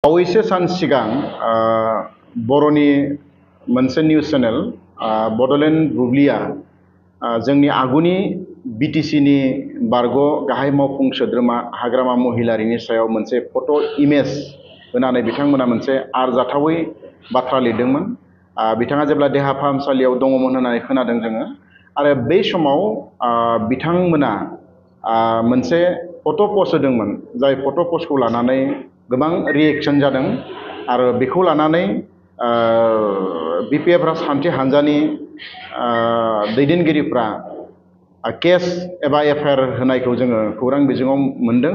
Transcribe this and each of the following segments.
बावैसो सान सिगां बर'नि मोनसे निउज चेनेल बड'लेण्ड बुब्लिया जोंनि आगुनि बिटिसिनि बारग' गाहाय मावफुं सोद्रोमा हाग्रामा महिलारिनि सायाव मोनसे फट' इमेज होनानै बिथांमोना मोनसे आरजाथावै बाथ्रा लिरदोंमोन। बिथाङा जेब्ला देहा फाहामसालियाव दङमोन होननानै खोनादों जोङो, आरो बै समाव बिथांमोना मोनसे फट' पस्ट होदोंमोन, जाय फट' पस्टखौ लानानै गोबां रिएक्शन जादों आरो बेखौ लानानै बिपिएफ राजखान्थि हान्जानि दैदेनगिरिफ्रा केस एबा एफआइआर होनायखौ जोङो खौरां बिजोङाव मोन्दों।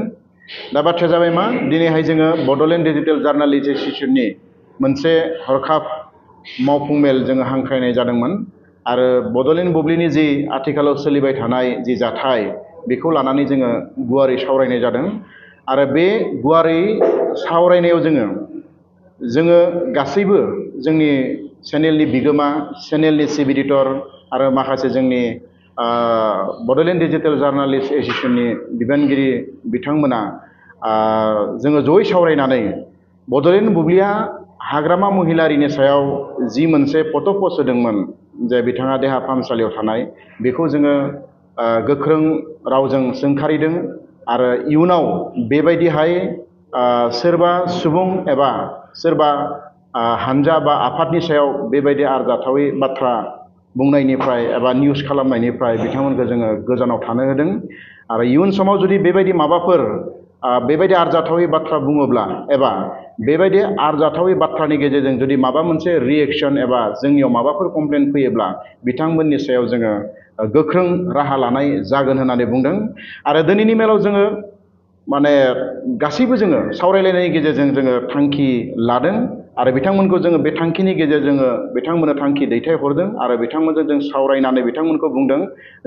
दा बाथ्राया जाबाय मा, दिनैहाय जोङो बड'लेण्ड डिजिटेल जार्नालिस्ट एस'सिएशननि मोनसे हरखाब मावफुं मेल जोङो हांख्रायनाय जादोंमोन आरो बड'लेण्ड बुब्लिनि जि आथिखालाव सोलिबाय थानाय जि जाथाय बेखौ लानानै जोङो गुवारै सावरायनाय जादों। आरो बे गुवारै सावरायनायाव जोङो गासैबो जोंनि चेनेलनि बिगोमा, चेनेलनि चिफ एडिटर आरो माखासे जोंनि बड'लेण्ड डिजिटेल जार्नालिस्ट एस'सिएशननि बिबानगिरि बिथांमोना जोङो जयै सावरायनानै बड'लेण्ड बुब्लिया हाग्रामा महिलारिनि सायाव जि मोनसे फट' पस्ट होदोंमोन, जे बिथाङा देहा फाहामसालियाव थानाय, बेखौ जोङो गोख्रों रावजों सोंखारिदों आरो इयुनाव बेबायदिहाय सोरबा सुबुं एबा सोरबा हानजा बा आफादनि सायाव बेबायदि आरजाथावै बाथ्रा बुंनायनिफ्राय एबा निउस खालामनायनिफ्राय बिथांमोनखौ जोङो गोजानाव थानो होदों। आरो इयुन समाव जुदि बेबायदि माबाफोर बेबायदि आरजाथावै बाथ्रा बुङोब्ला एबा बेबायदि आरजाथावै बाथ्रानि गेजेरजों जुदि माबा मोनसे रिएक्शन एबा जोंनियाव माबाफोर कमप्लेन फैयोब्ला बिथांमोननि सायाव जोङो गोख्रों राहा लानाय जागोन होननानै बुंदों। आरो दिनैनि मेलाव जोङो गासैबो जोङो सावरायलायनायनि गेजेरजों जोङो थांखि लादों आरो बिथांमोनखौ जोङो बे थांखिनि गेजेरजों बिथांमोननो थांखि दैथायहरदों आरो बिथांमोनजों जों सावरायनानै बिथांमोनखौ बुंदों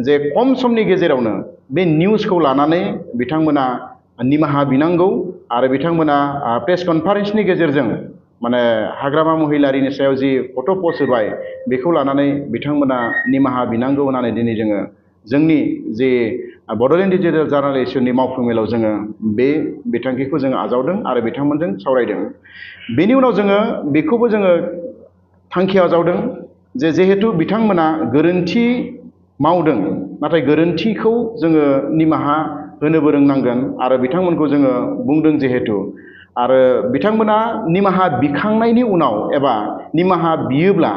जे खम समनि गेजेरावनो बे निउसखौ लानानै बिथांमोना निमाहा बिनांगौ आरो बिथांमोना प्रेस कनफारेन्सनि गेजेरजों हाग्रामा महिलारिनि सायाव जि फट' पस्ट होबाय बेखौ लानानै बिथांमोना निमाहा बिनांगौ होननानै दिनै जोङो जोंनि जे बड'लेण्ड डिजिटेल जार्नालिस्टनि मावफुं मेलाव जोङो बे बिथांखिखौ जोङो आजावदों आरो बिथांमोनजों सावरायदों। बेनि उनाव जोङो बेखौबो जोङो थांखि आजावदों जे जिहेतु बिथांमोना गोरोन्थि मावदों, नाथाय गोरोन्थिखौ जोङो निमाहा होनोबो रोंनांगोन आरो बिथांमोनखौ जोङो बुंदों जिहेतु, आरो बिथांमोना निमाहा बिखांनायनि उनाव एबा निमाहा बियोब्ला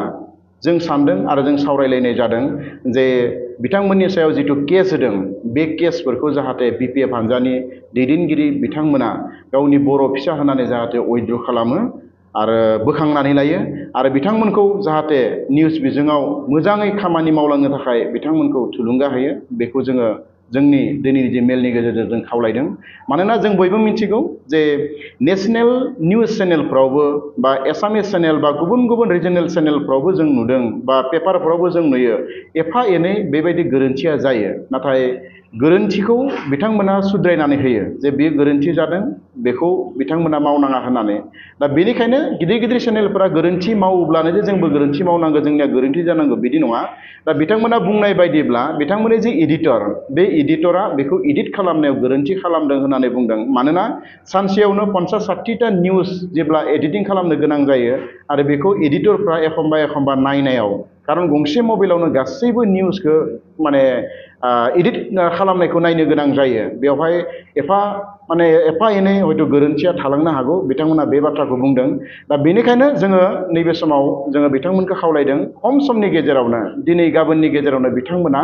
जों सानदों आरो जों सावरायलायनाय जादों जे बिथांमोननि सायाव जिथु केस होदों बे केसफोरखौ जाहाथे बिपिएफ हान्जानि दैदेनगिरि बिथांमोना गावनि बर' फिसा होनानै जाहाथे उइथड्र खालामो आरो बोखांनानै लायो आरो बिथांमोनखौ जाहाथे निउस बिजोङाव मोजाङै खामानि मावलांनो थाखाय बिथांमोनखौ थुलुंगा होयो, बेखौ जोङो जोंनि दिनैनि जे मेलनि गेजेरजों जों खावलायदों। मानोना जों बयबो मिथिगौ जे नेसनेल निउस चेनेलफ्रावबो बा एसामिस चेनेल बा गुबुन गुबुन रिजनेल चेनेलफ्रावबो जों नुदों बा पेपारफ्रावबो जों नुयो एफा एनै बेबायदि गोरोन्थिया जायो, नाथाय गोरोन्थिखौ बिथांमोना सुद्रायनानै होयो जे बेयो गोरोन्थि जादों, बेखौ बिथांमोना मावनाङा होननानै। दा बेनिखायनो गिदिर गिदिर चेनेलफोरा गोरोन्थि मावोब्लानो जे जोंबो गोरोन्थि मावनांगौ, जोंनिया गोरोन्थि जानांगौ बिदि नङा। दा बिथांमोना बुंनाय बायदिब्ला बिथांमोननि जे एडिटर, बे एडिटरा बेखौ एडिट खालामनायाव गोरोन्थि खालामदों होननानै बुंदों। मानोना सानसेयावनो 50-60टा निउस जेब्ला एडिटिं खालामनो गोनां जायो आरो बेखौ एडिटरफ्रा एखमबा एखमबा नायनायाव, खारन गंसे मबाइलावनो गासैबो निउसखौ एडिट खालामनायखौ नायनो गोनां जायो, बेवहाय एफा एनै हयथ' गोरोन्थिया थालांनो हागौ, बिथांमोना बे बाथ्राखौ बुंदों। दा बेनिखायनो जोङो नैबे समाव जोङो बिथांमोनखौ खावलायदों खम समनि गेजेरावनो, दिनै गाबोननि गेजेरावनो बिथांमोना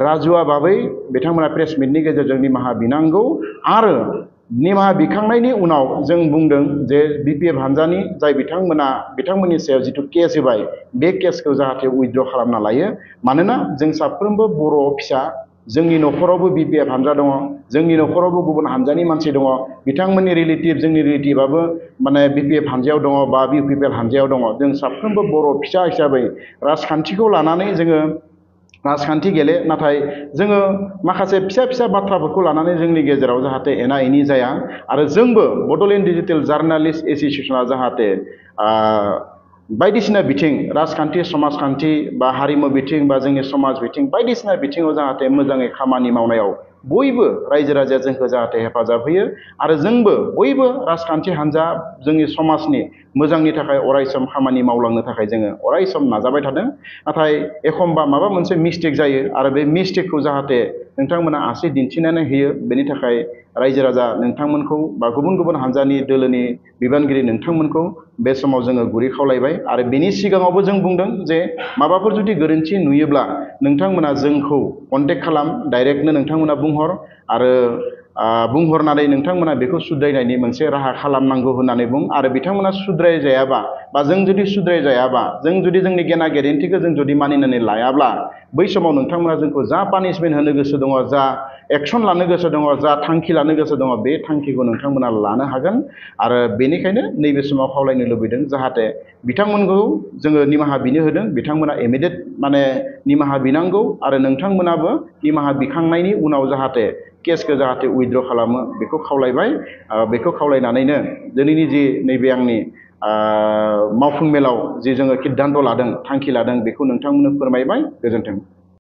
राजुवा भाबै बिथांमोना प्रेस मिटनि गेजेरजों निमाहा बिनांगौ आरो निमाहा बिखांनायनि उनाव जों बुंदों जे बिपिएफ हान्जानि जाय बिथांमोननि सायाव जिथु केस होबाय बे केसखौ जाहाथे उइथड्र खालामना लायो। मानोना जों साफ्रोमबो बर' फिसा, जोंनि न'खरावबो बिपिएफ हान्जा दङ, जोंनि न'खरावबो गुबुन हान्जानि मानसि दङ, बिथांमोननि रिलेटिभ, जोंनि रिलेटिभआबो बिपिएफ हान्जायाव दङ बा बिपिएफ हान्जायाव दङ। जों साफ्रोमबो बर' फिसा हिसाबै राजखान्थिखौ लानानै जोङो राजखान्थि गेले, नाथाय जोङो माखासे फिसा फिसा बाथ्राफोरखौ लानानै जोंनि गेजेराव जाहाथे एना एनि जाया आरो जोंबो बड'लेण्ड डिजिटेल जार्नालिस्ट एस'सिएशना जाहाथे बायदिसिना बिथिं, राजखान्थि, समाजखान्थि बा हारिमु बिथिं बा जोंनि समाज बिथिं बायदिसिना बिथिङाव जाहाथे मोजाङै खामानि मावनायाव बयबो रायजो राजाया जोंखौ जाहाथे हेफाजाब होयो आरो जोंबो बयबो राजखान्थि हान्जा जोंनि समाजनि मोजांनि थाखाय अरायसम खामानि मावलांनो थाखाय जोङो अरायसम नाजाबाय थादों। नाथाय एखमबा माबा मोनसे मिस्टेक जायो आरो बे मिस्टेकखौ जाहाथे नोंथांमोना आसि दिन्थिनानै होयो, बेनि थाखाय रायजो राजा नोंथांमोनखौ बा गुबुन गुबुन हान्जानि दोलोनि बिबानगिरि नोंथांमोनखौ बे समाव जोङो गुरै खावलायबाय आरो बेनि सिगाङावबो जों बुंदों जे माबाफोर जुदि गोरोन्थि नुयोब्ला नोंथांमोना जोंखौ कन्टेक्ट खालाम, डाइरेक्टनो नोंथांमोना बुंहर आरो बुंहरनानै नोंथांमोना बेखौ सुद्रायनायनि मोनसे राहा खालामनांगौ होननानै बुं। आरो बिथांमोना सुद्रायजायाबा बा जों जुदि सुद्रायजायाबा, जों जुदि जोंनि गेना गेरेन्थिखौ जों जुदि मानिनानै लायाब्ला बै समाव नोंथांमोना जोंखौ जा पानिशमेन्ट होनो गोसो दङ, जा एक्सन लानो गोसो दङ, जा थांखि लानो गोसो दङ, बे थांखिखौ नोंथांमोना लानो हागोन। आरो बेनिखायनो नैबे समाव खावलायनो लुबैदों जाहाथे बिथांमोनखौ जोङो निमाहा बिनो होदों, बिथांमोना इमिडियेट निमाहा बिनांगौ आरो नोंथांमोनाबो निमाहा बिखांनायनि उनाव जाहाथे केसखौ जाहाथे उइथड्र खालामो बेखौ खावलायबाय। बेखौ खावलायनानैनो दिनैनि जि नैबे आंनि मावफुं मेलाव जि जोङो सिद्धान्त लादों, थांखि लादों, बेखौ नोंथांमोननो फोरमायबाय। गोजोन्थों।